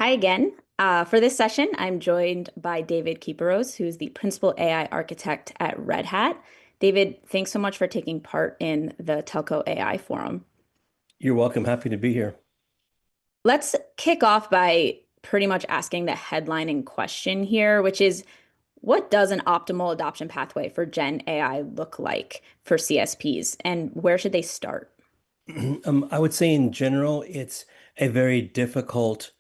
Hi again. For this session, I'm joined by David Kypuros, who's the principal AI architect at Red Hat. David, thanks so much for taking part in the Telco AI forum. You're welcome. Happy to be here. Let's kick off by pretty much asking the headlining question here, which is what does an optimal adoption pathway for Gen AI look like for CSPs, and where should they start? I would say in general, it's a very difficult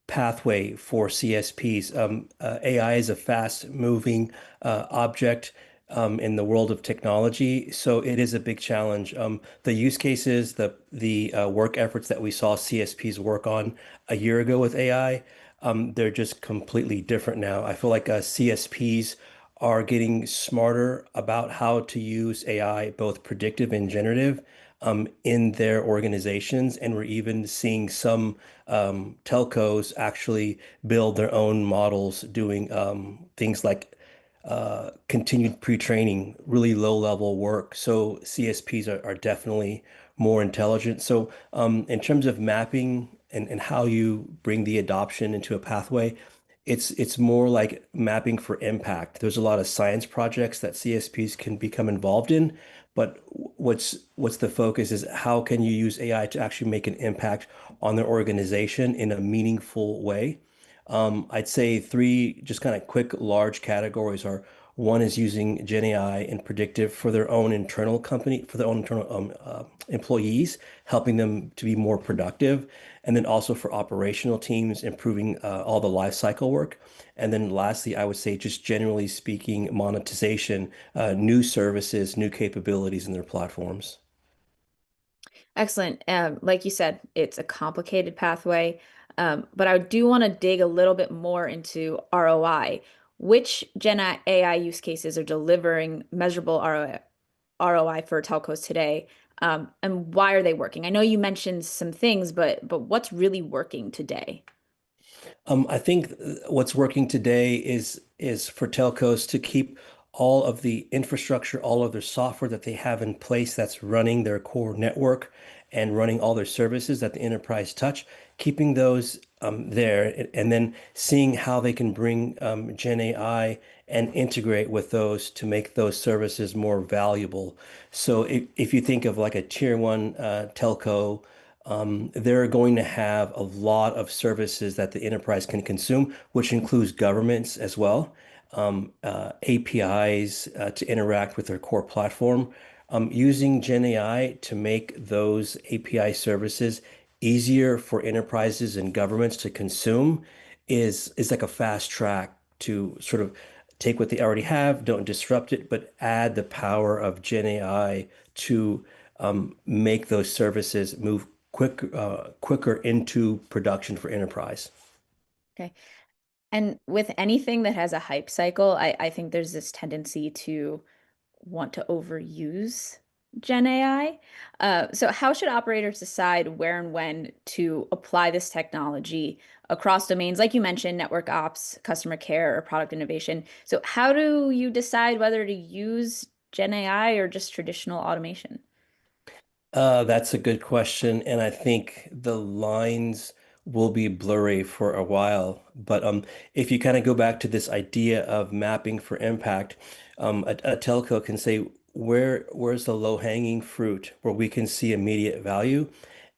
pathway for CSPs. AI is a fast-moving object in the world of technology, so it is a big challenge. The use cases, the work efforts that we saw CSPs work on a year ago with AI, they're just completely different now. I feel like CSPs are getting smarter about how to use AI, both predictive and generative, in their organizations, and we're even seeing some telcos actually build their own models doing things like continued pre-training, really low-level work. So CSPs are definitely more intelligent. So in terms of mapping and how you bring the adoption into a pathway, it's more like mapping for impact. There's a lot of science projects that CSPs can become involved in, but what's the focus is how can you use AI to actually make an impact on their organization in a meaningful way. I'd say three just kind of quick large categories are one is using Gen AI and predictive for their own internal company, for their own internal employees, helping them to be more productive. And then also for operational teams, improving all the life cycle work. And then lastly, I would say just generally speaking, monetization, new services, new capabilities in their platforms. Excellent. Like you said, it's a complicated pathway, but I do want to dig a little bit more into ROI. Which Gen AI use cases are delivering measurable ROI for telcos today, and why are they working? I know you mentioned some things, but what's really working today? I think what's working today is for telcos to keep all of the infrastructure, all of their software that they have in place that's running their core network and running all their services that the enterprise touch, keeping those there, and then seeing how they can bring Gen AI and integrate with those to make those services more valuable. So if you think of like a tier one telco, they're going to have a lot of services that the enterprise can consume, which includes governments as well, APIs to interact with their core platform. Using Gen AI to make those API services easier for enterprises and governments to consume is like a fast track to sort of take what they already have, don't disrupt it, but add the power of Gen AI to make those services move quicker into production for enterprise. Okay. And with anything that has a hype cycle, I think there's this tendency to want to overuse Gen AI. So how should operators decide where and when to apply this technology across domains, like you mentioned, network ops, customer care, or product innovation? So how do you decide whether to use Gen AI or just traditional automation? That's a good question, and I think the lines will be blurry for a while. But if you kind of go back to this idea of mapping for impact, a telco can say where's the low-hanging fruit where we can see immediate value,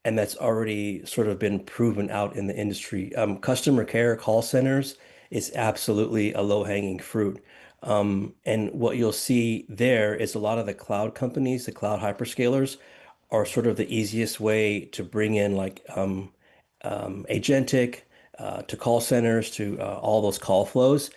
and that's already sort of been proven out in the industry. Customer care call centers is absolutely a low-hanging fruit. And what you'll see there is a lot of the cloud companies, the cloud hyperscalers are sort of the easiest way to bring in like agentic to call centers to all those call flows.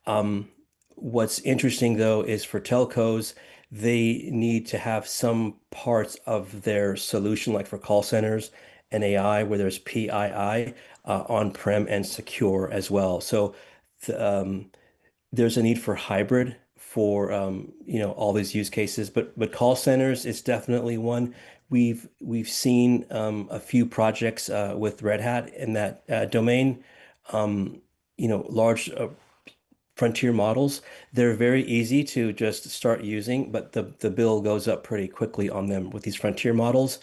Um, what's interesting though is for telcos, they need to have some parts of their solution, like for call centers and AI, where there's PII on-prem and secure as well. So th- um, there's a need for hybrid for all these use cases, but call centers is definitely one. We've seen a few projects with Red Hat in that domain. Um, large frontier models, they're very easy to just start using, but the bill goes up pretty quickly on them with these frontier models.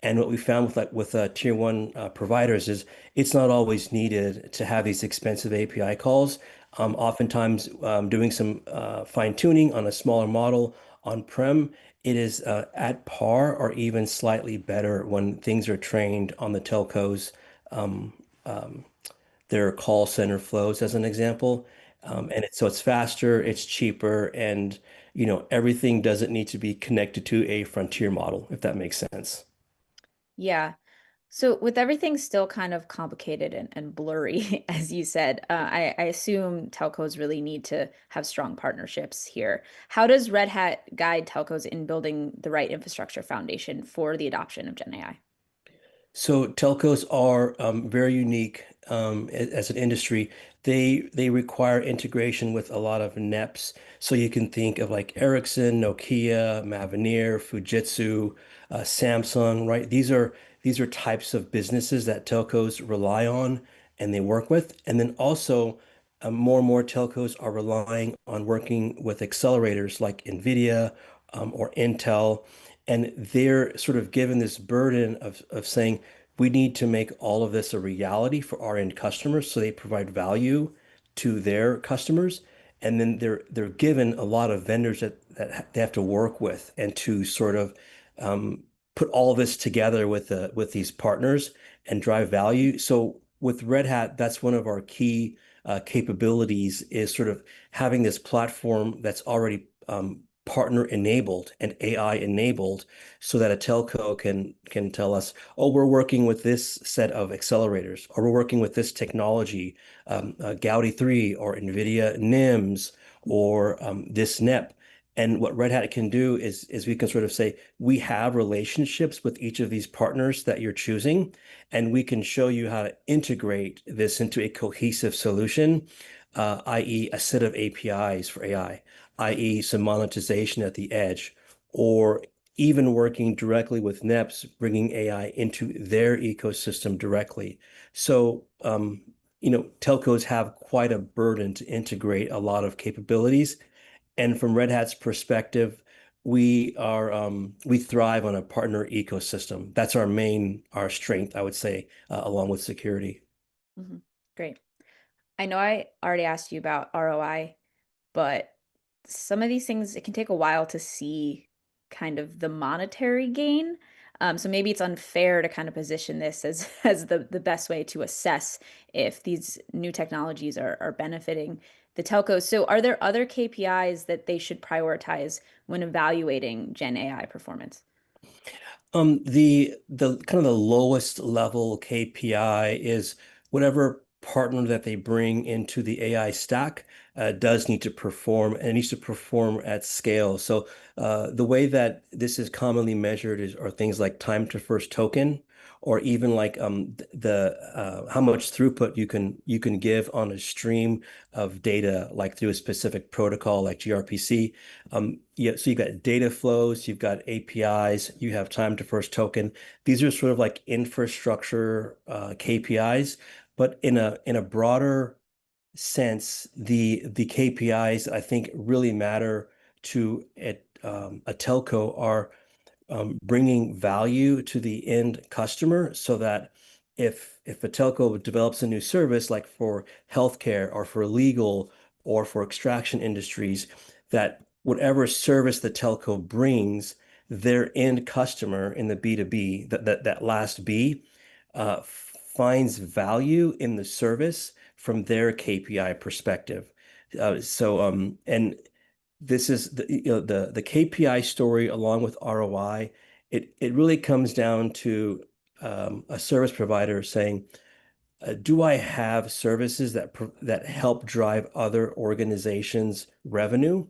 And what we found with tier one providers is it's not always needed to have these expensive API calls. Oftentimes, doing some fine tuning on a smaller model on-prem, it is at par or even slightly better when things are trained on the telcos, um, um, their call center flows, as an example. Mhm. So it's faster, it's cheaper, and everything doesn't need to be connected to a frontier model, if that makes sense. Yeah. So with everything still kind of complicated and blurry, as you said, I assume telcos really need to have strong partnerships here. How does Red Hat guide telcos in building the right infrastructure foundation for the adoption of Gen AI? So telcos are very unique as an industry. They require integration with a lot of NEPs. So you can think of like Ericsson, Nokia, Mavenir, Fujitsu, Samsung, right? These are types of businesses that telcos rely on and they work with. And then also more and more telcos are relying on working with accelerators like NVIDIA or Intel. And they're sort of given this burden of saying, we need to make all of this a reality for our end customers so they provide value to their customers. And then they're given a lot of vendors that they have to work with and to sort of um, put all this together with these partners and drive value. So with Red Hat, that's one of our key capabilities is sort of having this platform that's already partner enabled and AI enabled so that a telco can tell us, oh, we're working with this set of accelerators, or we're working with this technology, Gaudi 3 or NVIDIA NIMS or this NEP. And what Red Hat can do is we can sort of say, we have relationships with each of these partners that you're choosing, and we can show you how to integrate this into a cohesive solution, i.e. a set of APIs for AI, i.e. some monetization at the edge, or even working directly with NEPs, bringing AI into their ecosystem directly. So, telcos have quite a burden to integrate a lot of capabilities. And from Red Hat's perspective, we thrive on a partner ecosystem. That's our strength, I would say, along with security. Mhm. Great. I know I already asked you about ROI, but some of these things, it can take a while to see kind of the monetary gain. So maybe it's unfair to kind of position this as as the best way to assess if these new technologies are benefiting the telcos. So are there other KPIs that they should prioritize when evaluating Gen AI performance? The kind of the lowest level KPI is whatever partner that they bring into the AI stack does need to perform and it needs to perform at scale. So the way that this is commonly measured are things like time to first token, or even like the how much throughput you can give on a stream of data, like through a specific protocol like gRPC. Yeah, so you've got data flows, you've got APIs, you have time to first token. These are sort of like infrastructure KPIs, but in a broader sense, the KPIs I think really matter to a telco are bringing value to the end customer so that if a telco develops a new service like for healthcare or for legal or for extraction industries, that whatever service the telco brings, their end customer in the B2B, that last B, finds value in the service from their KPI perspective. And this is the KPI story along with ROI. It really comes down to a service provider saying, do I have services that help drive other organizations' revenue?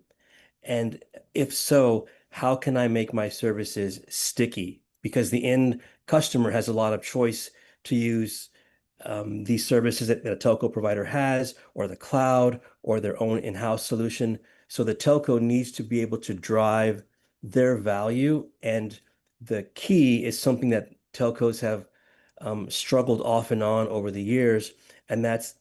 And if so, how can I make my services sticky? Because the end customer has a lot of choice to use these services that a telco provider has, or the cloud, or their own in-house solution. So the telco needs to be able to drive their value. And the key is something that telcos have struggled off and on over the years, and that's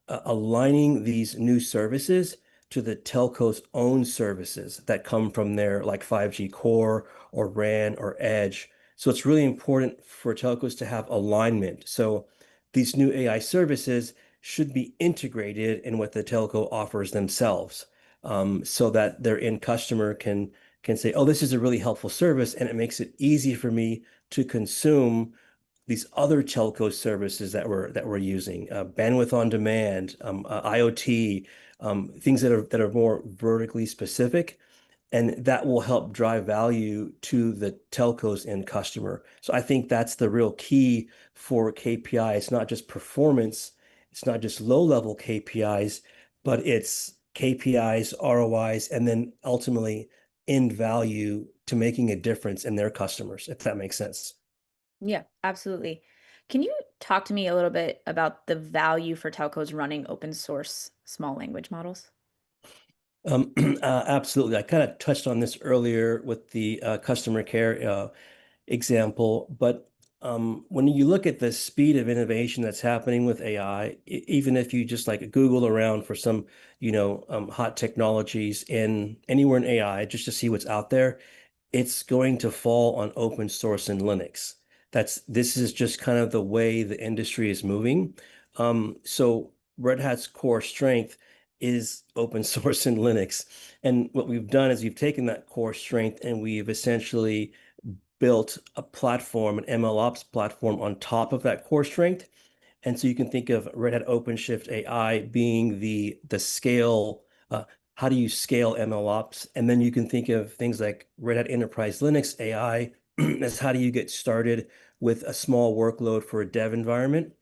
aligning these new services to the telco's own services that come from their like 5G core or RAN or edge. So it's really important for telcos to have alignment. So these new AI services should be integrated in what the telco offers themselves, so that their end customer can say, "Oh, this is a really helpful service, and it makes it easy for me to consume these other telco services that we're using, bandwidth on demand, IoT, things that are more vertically specific, and that will help drive value to the telco's end customer." So I think that's the real key for KPI. It's not just performance, it's not just low-level KPIs, but it's KPIs, ROIs, and then ultimately end value to making a difference in their customers, if that makes sense. Yeah, absolutely. Can you talk to me a little bit about the value for telcos running open source small language models? Absolutely. I kind of touched on this earlier with the customer care example, but when you look at the speed of innovation that's happening with AI, even if you just like Google around for some, hot technologies in anywhere in AI, just to see what's out there, it's going to fall on open source and Linux. This is just kind of the way the industry is moving. So Red Hat's core strength is open source and Linux. And what we've done is we've taken that core strength and we've essentially built a platform, an MLOps platform on top of that core strength. And so you can think of Red Hat OpenShift AI being the scale. How do you scale MLOps? And then you can think of things like Red Hat Enterprise Linux AI as how do you get started with a small workload for a dev environment.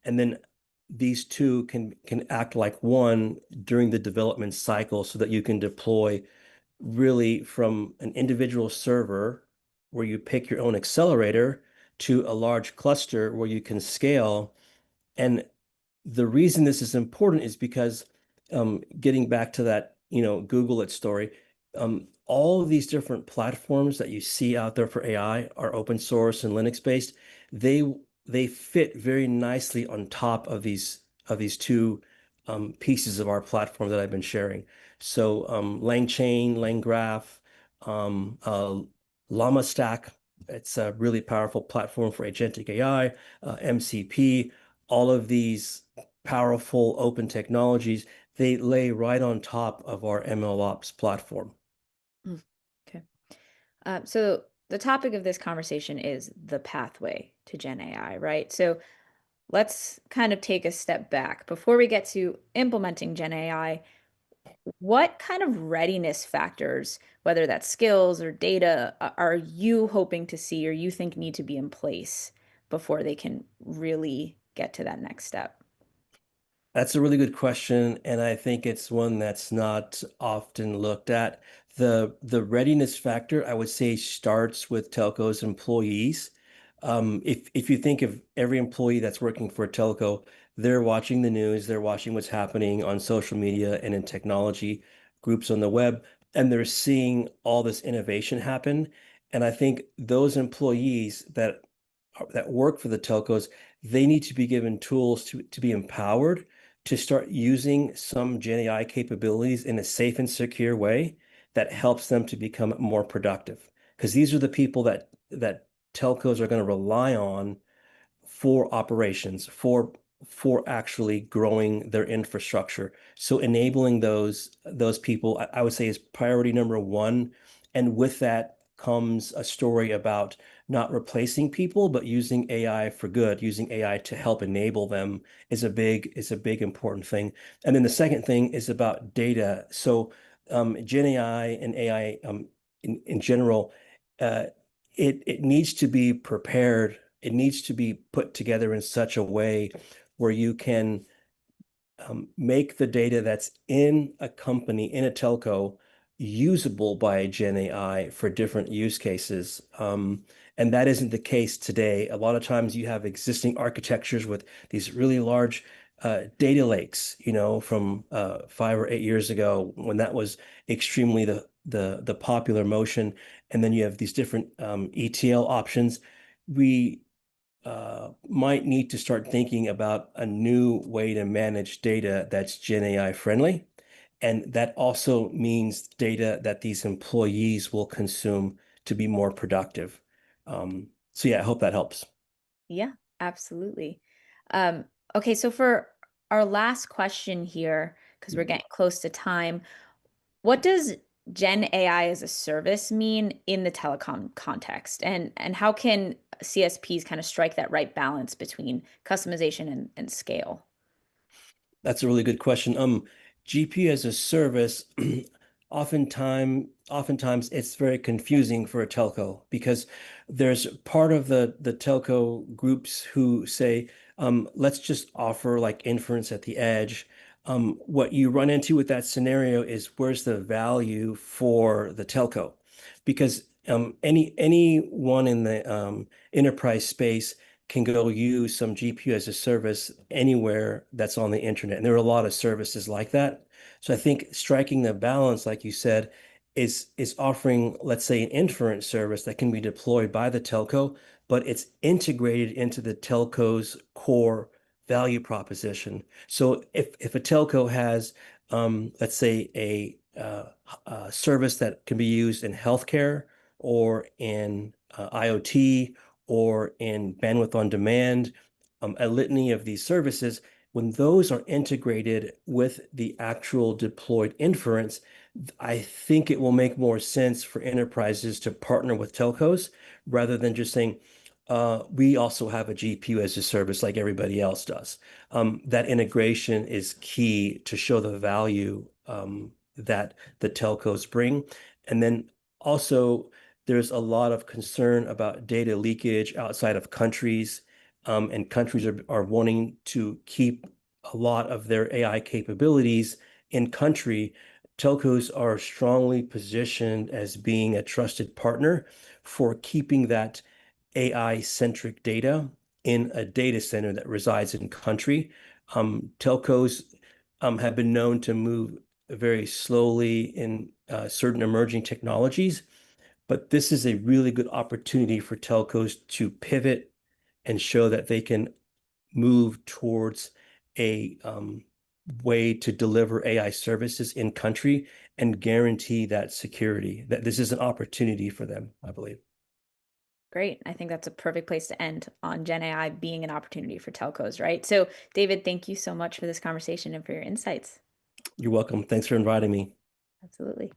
And then these two can act like one during the development cycle so that you can deploy really from an individual server where you pick your own accelerator to a large cluster where you can scale. And the reason this is important is because getting back to that, Google it story, all of these different platforms that you see out there for AI are open source and Linux based. They they fit very nicely on top of these two pieces of our platform that I've been sharing. So LangChain, LangGraph, um, uh, Llama Stack, it's a really powerful platform for agentic AI, MCP, all of these powerful open technologies, they lay right on top of our MLOps platform. Mm, okay. So the topic of this conversation is the pathway to Gen AI, right? So let's kind of take a step back. Before we get to implementing Gen AI, what kind of readiness factors, whether that's skills or data, are you hoping to see or you think need to be in place before they can really get to that next step? That's a really good question, and I think it's one that's not often looked at. The readiness factor, I would say, starts with telco's employees. If you think of every employee that's working for a telco, they're watching the news, they're watching what's happening on social media and in technology groups on the web, and they're seeing all this innovation happen. And I think those employees that work for the telcos, they need to be given tools to be empowered to start using some Gen AI capabilities in a safe and secure way that helps them to become more productive. Because these are the people that telcos are going to rely on for operations, for actually growing their infrastructure. So enabling those people, I would say, is priority number one. And with that comes a story about not replacing people, but using AI for good, using AI to help enable them is a big important thing. And then the second thing is about data. So Gen AI and AI in general, uh, it needs to be prepared. It needs to be put together in such a way where you can make the data that's in a company, in a telco, usable by a Gen AI for different use cases. And that isn't the case today. A lot of times you have existing architectures with these really large data lakes, from 5 or 8 years ago when that was extremely the popular motion. And then you have these different ETL options. We might need to start thinking about a new way to manage data that's Gen AI friendly. And that also means data that these employees will consume to be more productive. So yeah, I hope that helps. Yeah, absolutely. Um, okay, so for our last question here, because we're getting close to time, what does Gen AI as a service mean in the telecom context? And how can CSPs kind of strike that right balance between customization and scale? That's a really good question. GPU as a service, oftentimes it's very confusing for a telco because there's part of the telco groups who say, let's just offer like inference at the edge. What you run into with that scenario is where's the value for the telco? Because anyone in the enterprise space can go use some GPU as a service anywhere that's on the internet. And there are a lot of services like that. So I think striking the balance, like you said, is offering, let's say, an inference service that can be deployed by the telco, but it's integrated into the telco's core value proposition. So if a telco has, let's say, a service that can be used in healthcare or in IoT or in bandwidth on demand, a litany of these services, when those are integrated with the actual deployed inference, I think it will make more sense for enterprises to partner with telcos rather than just saying, we also have a GPU as a service like everybody else does. That integration is key to show the value that the telcos bring. And then also, there's a lot of concern about data leakage outside of countries, and countries are wanting to keep a lot of their AI capabilities in country. Telcos are strongly positioned as being a trusted partner for keeping that AI-centric data in a data center that resides in country. Telcos have been known to move very slowly in certain emerging technologies, but this is a really good opportunity for telcos to pivot and show that they can move towards a way to deliver AI services in country and guarantee that security. That this is an opportunity for them, I believe. Great. I think that's a perfect place to end on Gen AI being an opportunity for telcos, right? So, David, thank you so much for this conversation and for your insights. You're welcome. Thanks for inviting me. Absolutely.